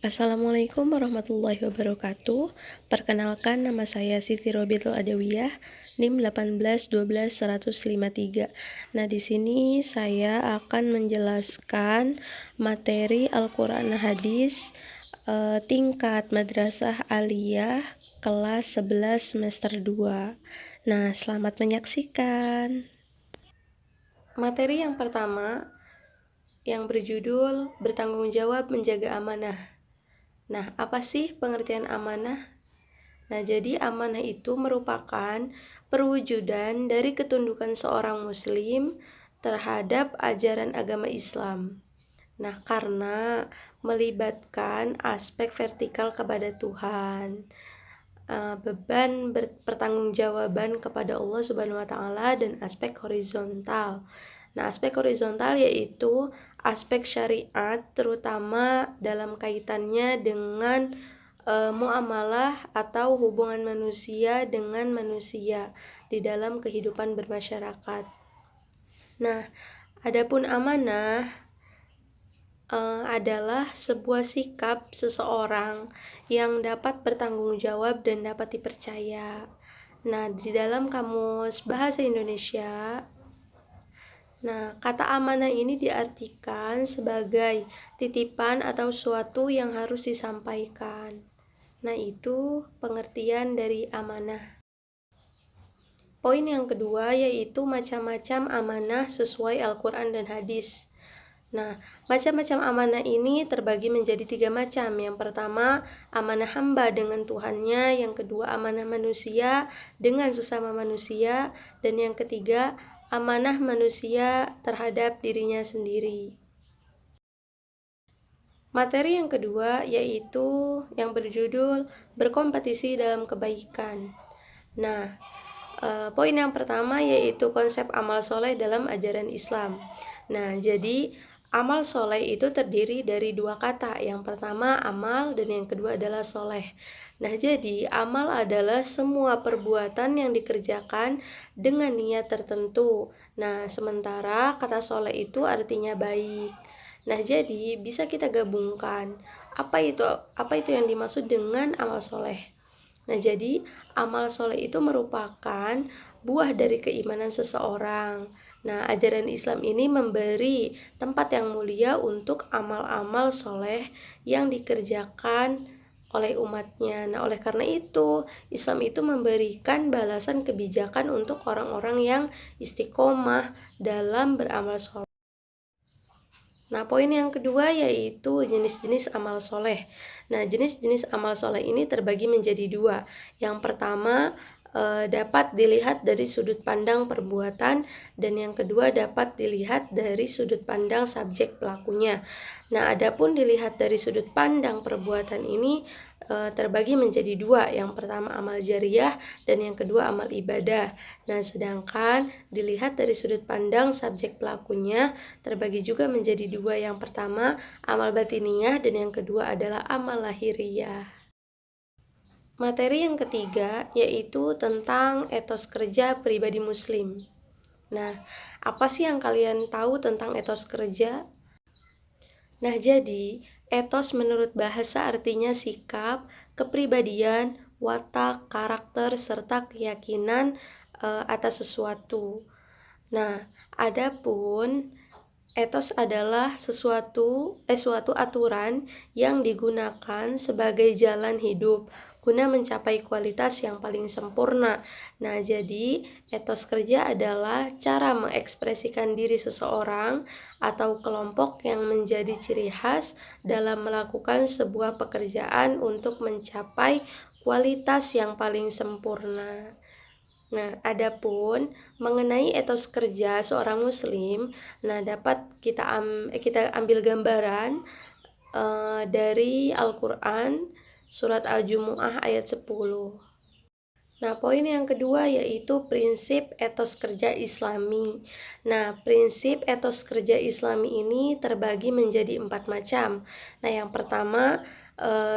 Assalamualaikum warahmatullahi wabarakatuh. Perkenalkan, nama saya Siti Robiatul Adawiyah, NIM 1812153. Nah, di sini saya akan menjelaskan materi Al-Qur'an Hadis tingkat Madrasah Aliyah kelas 11 semester 2. Nah, selamat menyaksikan. Materi yang pertama yang berjudul Bertanggung Jawab Menjaga Amanah. Nah, apa sih pengertian amanah? Nah, jadi amanah itu merupakan perwujudan dari ketundukan seorang muslim terhadap ajaran agama Islam. Nah, karena melibatkan aspek vertikal kepada Tuhan, beban pertanggungjawaban kepada Allah Subhanahu wa taala, dan aspek horizontal. Nah, aspek horizontal yaitu aspek syariat, terutama dalam kaitannya dengan muamalah atau hubungan manusia dengan manusia di dalam kehidupan bermasyarakat. Nah, adapun amanah adalah sebuah sikap seseorang yang dapat bertanggung jawab dan dapat dipercaya. Nah, di dalam Kamus Bahasa Indonesia, kata amanah ini diartikan sebagai titipan atau suatu yang harus disampaikan. Nah, itu pengertian dari amanah. Poin yang kedua yaitu macam-macam amanah sesuai Al-Quran dan hadis. Nah, macam-macam amanah ini terbagi menjadi 3 macam. Yang pertama, amanah hamba dengan Tuhannya. Yang kedua, amanah manusia dengan sesama manusia. Dan yang ketiga, amanah manusia terhadap dirinya sendiri. Materi yang kedua yaitu yang berjudul Berkompetisi dalam Kebaikan. Nah, poin yang pertama yaitu konsep amal soleh dalam ajaran Islam. Nah, jadi amal soleh itu terdiri dari 2 kata. Yang pertama amal dan yang kedua adalah soleh. Nah, jadi amal adalah semua perbuatan yang dikerjakan dengan niat tertentu. Nah, sementara kata soleh itu artinya baik. Nah, jadi bisa kita gabungkan. Apa itu yang dimaksud dengan amal soleh? Nah, jadi amal soleh itu merupakan buah dari keimanan seseorang. Nah, ajaran Islam ini memberi tempat yang mulia untuk amal-amal soleh yang dikerjakan oleh umatnya. Nah, oleh karena itu, Islam itu memberikan balasan kebijakan untuk orang-orang yang istiqomah dalam beramal soleh. Nah, poin yang kedua yaitu jenis-jenis amal soleh. Nah, jenis-jenis amal soleh ini terbagi menjadi 2. Yang pertama dapat dilihat dari sudut pandang perbuatan, dan yang kedua dapat dilihat dari sudut pandang subjek pelakunya. Nah, adapun dilihat dari sudut pandang perbuatan ini terbagi menjadi 2. Yang pertama amal jariyah dan yang kedua amal ibadah. Nah, sedangkan dilihat dari sudut pandang subjek pelakunya terbagi juga menjadi 2. Yang pertama amal batiniyah dan yang kedua adalah amal lahiriah. Materi yang ketiga yaitu tentang etos kerja pribadi muslim. Nah, apa sih yang kalian tahu tentang etos kerja? Nah, jadi etos menurut bahasa artinya sikap, kepribadian, watak, karakter, serta keyakinan atas sesuatu. Nah, adapun etos adalah suatu aturan yang digunakan sebagai jalan hidup guna mencapai kualitas yang paling sempurna. Nah, jadi etos kerja adalah cara mengekspresikan diri seseorang atau kelompok yang menjadi ciri khas dalam melakukan sebuah pekerjaan untuk mencapai kualitas yang paling sempurna. Nah, adapun mengenai etos kerja seorang muslim, nah dapat kita ambil gambaran dari Al-Qur'an surat Al-Jumu'ah ayat 10. Nah, poin yang kedua yaitu prinsip etos kerja Islami. Nah, prinsip etos kerja Islami ini terbagi menjadi 4 macam. Nah, yang pertama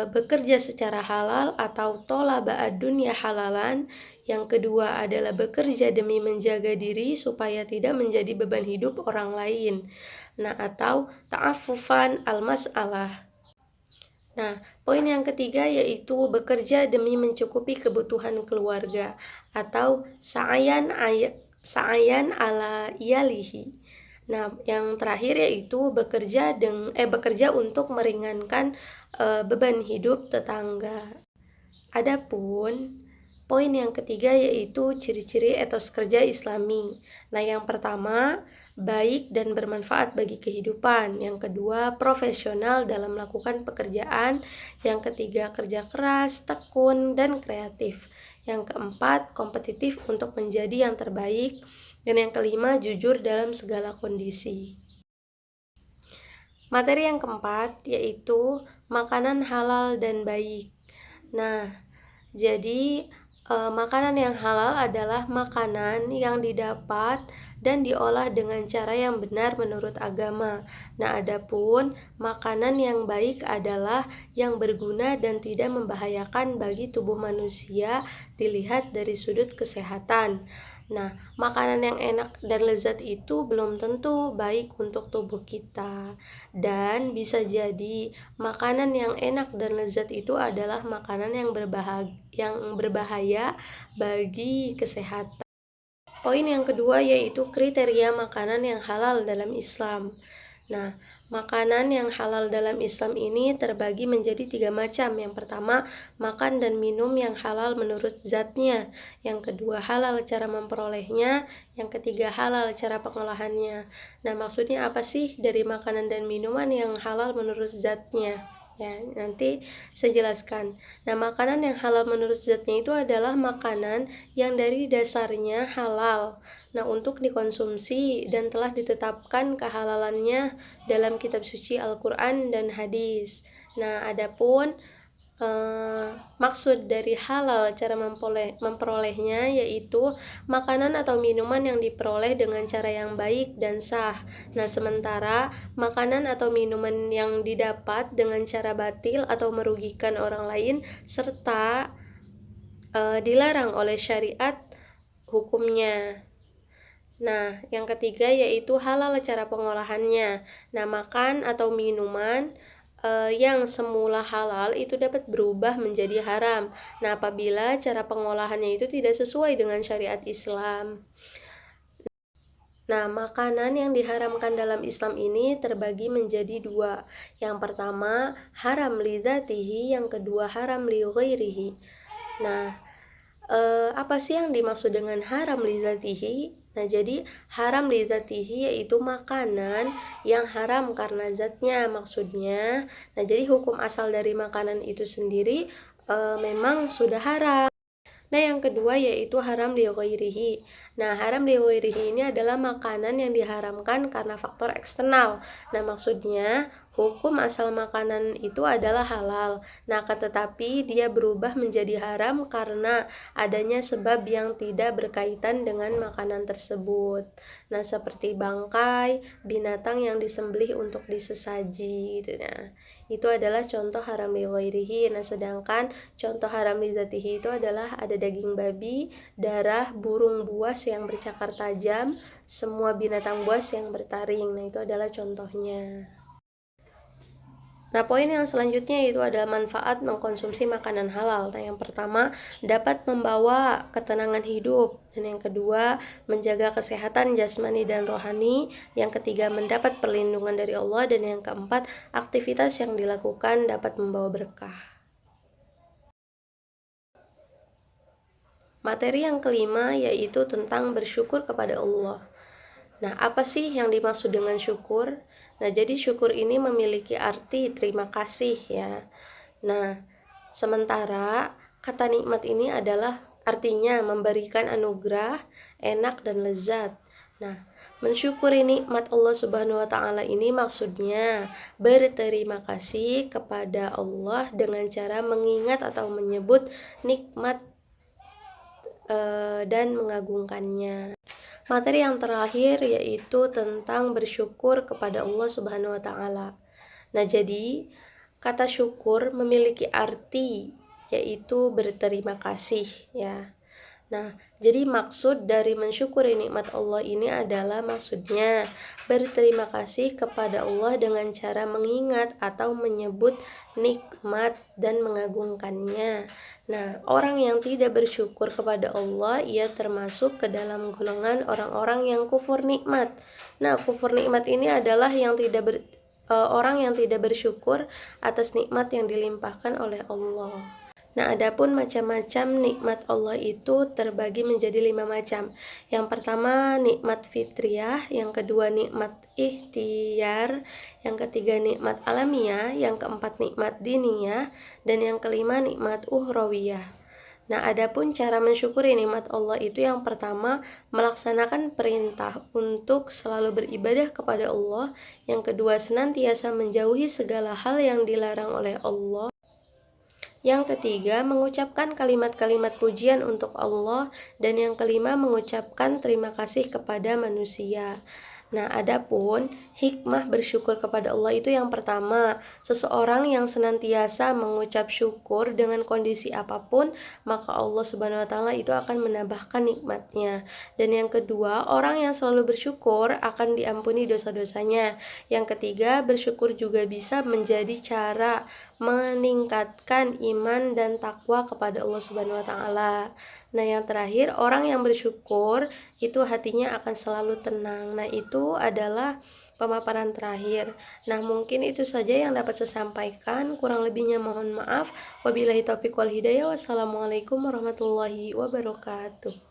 bekerja secara halal atau tolaba ad-dunya halalan. Yang kedua adalah bekerja demi menjaga diri supaya tidak menjadi beban hidup orang lain. Nah, atau ta'affufan al-mas'alah. Nah, poin yang ketiga yaitu bekerja demi mencukupi kebutuhan keluarga atau sa'ayan ala iyalihi. Nah, yang terakhir yaitu bekerja untuk meringankan beban hidup tetangga. Adapun poin yang ketiga yaitu ciri-ciri etos kerja Islami. Nah, yang pertama, baik dan bermanfaat bagi kehidupan. Yang kedua, profesional dalam melakukan pekerjaan. Yang ketiga, kerja keras, tekun, dan kreatif. Yang keempat, kompetitif untuk menjadi yang terbaik. Dan yang kelima, jujur dalam segala kondisi. Materi yang keempat yaitu makanan halal dan baik. Nah, jadi makanan yang halal adalah makanan yang didapat dan diolah dengan cara yang benar menurut agama. Nah, adapun makanan yang baik adalah yang berguna dan tidak membahayakan bagi tubuh manusia dilihat dari sudut kesehatan. Nah, makanan yang enak dan lezat itu belum tentu baik untuk tubuh kita. Dan bisa jadi makanan yang enak dan lezat itu adalah makanan yang berbahaya bagi kesehatan. Poin yang kedua yaitu kriteria makanan yang halal dalam Islam. Nah, makanan yang halal dalam Islam ini terbagi menjadi 3 macam. Yang pertama, makan dan minum yang halal menurut zatnya. Yang kedua, halal cara memperolehnya. Yang ketiga, halal cara pengolahannya. Nah, maksudnya apa sih dari makanan dan minuman yang halal menurut zatnya? Ya, nanti saya jelaskan. Nah, makanan yang halal menurut zatnya itu adalah makanan yang dari dasarnya halal. Nah, untuk dikonsumsi dan telah ditetapkan kehalalannya dalam kitab suci Al-Quran dan hadis. Nah, adapun maksud dari halal cara memperolehnya yaitu makanan atau minuman yang diperoleh dengan cara yang baik dan sah. Nah, sementara makanan atau minuman yang didapat dengan cara batil atau merugikan orang lain serta dilarang oleh syariat hukumnya. Nah, yang ketiga yaitu halal cara pengolahannya. Nah, makan atau minuman yang semula halal itu dapat berubah menjadi haram. Nah, apabila cara pengolahannya itu tidak sesuai dengan syariat Islam. Nah, makanan yang diharamkan dalam Islam ini terbagi menjadi 2. Yang pertama, haram li dzatihi, yang kedua haram li ghairihi. Nah, apa sih yang dimaksud dengan haram li dzatihi? Nah, jadi haram li dzatihi yaitu makanan yang haram karena zatnya maksudnya. Nah, jadi hukum asal dari makanan itu sendiri memang sudah haram. Nah, yang kedua yaitu haram li ghairihi. Nah, haram li ghairihi ini adalah makanan yang diharamkan karena faktor eksternal. Nah, maksudnya hukum asal makanan itu adalah halal. Nah, tetapi dia berubah menjadi haram karena adanya sebab yang tidak berkaitan dengan makanan tersebut. Nah, seperti bangkai binatang yang disembelih untuk disesaji gitu. Nah, itu adalah contoh haram li ghairihi. Nah, sedangkan contoh haram li dzatihi itu adalah ada daging babi, darah, burung buas yang bercakar tajam, semua binatang buas yang bertaring. Nah, itu adalah contohnya. Nah, poin yang selanjutnya itu ada manfaat mengkonsumsi makanan halal. Nah, yang pertama dapat membawa ketenangan hidup, dan yang kedua menjaga kesehatan jasmani dan rohani, yang ketiga mendapat perlindungan dari Allah, dan yang keempat aktivitas yang dilakukan dapat membawa berkah. Materi yang kelima yaitu tentang bersyukur kepada Allah. Nah, apa sih yang dimaksud dengan syukur? Nah, jadi syukur ini memiliki arti terima kasih ya. Nah, sementara kata nikmat ini adalah artinya memberikan anugerah, enak dan lezat. Nah, mensyukuri nikmat Allah Subhanahu wa taala ini maksudnya berterima kasih kepada Allah dengan cara mengingat atau menyebut nikmat dan mengagungkannya. Materi yang terakhir yaitu tentang bersyukur kepada Allah Subhanahu wa taala. Nah, jadi kata syukur memiliki arti yaitu berterima kasih ya. Nah, jadi maksud dari mensyukuri nikmat Allah ini adalah maksudnya berterima kasih kepada Allah dengan cara mengingat atau menyebut nikmat dan mengagungkannya. Nah, orang yang tidak bersyukur kepada Allah, ia termasuk ke dalam golongan orang-orang yang kufur nikmat. Nah, kufur nikmat ini adalah orang yang tidak bersyukur atas nikmat yang dilimpahkan oleh Allah. Nah, adapun macam-macam nikmat Allah itu terbagi menjadi 5 macam. Yang pertama nikmat fitriyah, yang kedua nikmat ikhtiar, yang ketiga nikmat alamiah, yang keempat nikmat diniyah, dan yang kelima nikmat uhrawiyah. Nah, adapun cara mensyukuri nikmat Allah itu yang pertama melaksanakan perintah untuk selalu beribadah kepada Allah, yang kedua senantiasa menjauhi segala hal yang dilarang oleh Allah. Yang ketiga, mengucapkan kalimat-kalimat pujian untuk Allah, dan yang kelima, mengucapkan terima kasih kepada manusia. Nah, adapun hikmah bersyukur kepada Allah itu yang pertama, seseorang yang senantiasa mengucap syukur dengan kondisi apapun, maka Allah Subhanahu wa taala itu akan menambahkan nikmatnya. Dan yang kedua, orang yang selalu bersyukur akan diampuni dosa-dosanya. Yang ketiga, bersyukur juga bisa menjadi cara meningkatkan iman dan takwa kepada Allah Subhanahu wa taala. Nah, yang terakhir, orang yang bersyukur itu hatinya akan selalu tenang. Nah, itu adalah pemaparan terakhir. Nah, mungkin itu saja yang dapat saya sampaikan. Kurang lebihnya mohon maaf. Wabillahi taufiq wal hidayah. Wassalamualaikum warahmatullahi wabarakatuh.